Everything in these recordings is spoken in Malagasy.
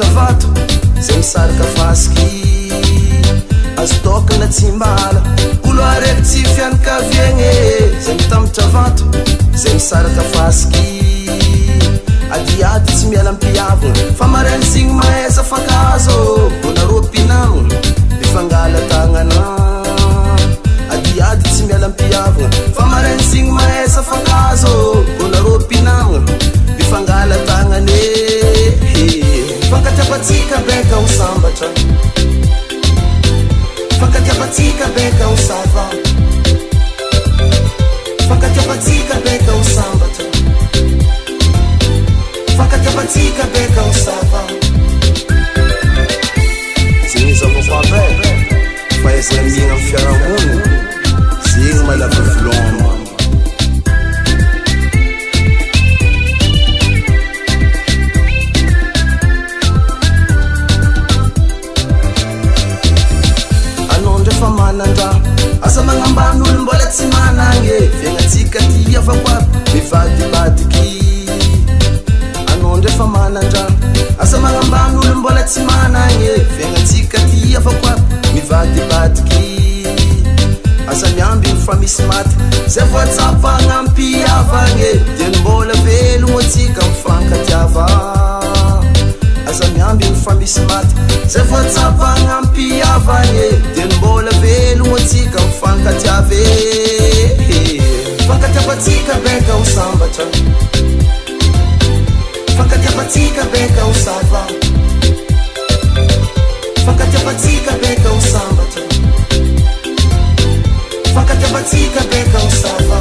vato zay misaraka fasiky azo tokana tsy mbala olo araiky tsy fianakaviagny zay mitambatra vato zay misaraka fasiky adiady tsy miala ampiavagna fa marainy signy mahaiza fankazo bona ropinamagna mifangala tagnana adiady tsy miala ampiavagna fa marainy signy mahaiza fankazo bona ropinamagna mifangala tagnane fankatiapatsika beka ho sambatra fankatiapatsika beka ho sava fankatiapatsika beka ho sambatra fankatiapatsika beka ho sava zegny zavakoabe fahaizana miagna amin'ny fiarahamonina zegny malava viloma asa magnamban'olo mbola tsy managny fiaignatsika ty avakoa mivadibadiky anao ndray fa manandrano asa magnamban'olo mbola tsy managny fiaignatsika ty avakoa mivadibadiky asa miamby fa misy maty zay voatsapagna ampiavagny dia mbola velogno atsika mifankatiava asa miamby fa misy maty zay voatsapagna ampiavagny dia mbola velogno atsika mifankatiave fankatiapatsika beka ho sambatra fankatiapatsika beka ho sava fankatiapatsika beka ho sambatra fankatiapatsika beka ho sava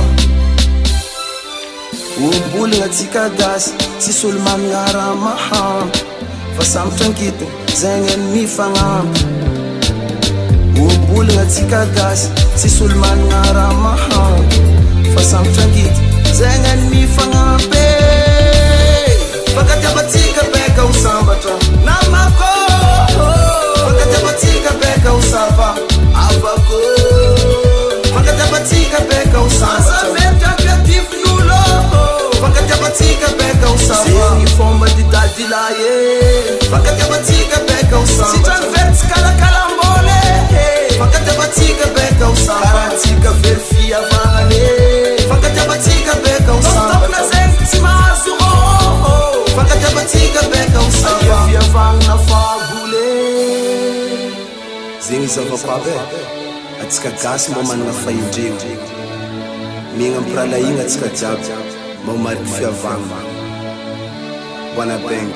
ombolagna atsika gasy tsisy olo managna raha mahampy fa sambatra ankitiny zegny mifagnampy ombolagna atsika gasy tsisy olo managna raha mahampy fa sambatra ankity zegny mifagnampy fankatiapatsika beka ho sambatra namako fankatiapatsika beka ho sava avako fankatiapatsika beka ho sambatra fankatiapatsika beka ho sava zegny fomba didadilaye fankatiapatsika beka ho sambatra sitrany kalakalamboly fankatiapatsika beka ho sambatra karatsika very fiavagny fankatiapatsika beka ho sambatra zegny tsy mahazo fankatiapatsika beka ho sambatra fiavagna fabole zegny zavakoabe atsika gasy mba managna fahendrena miagna ampirahalaigna atsika jiaby mba mariky fiavagna bona beng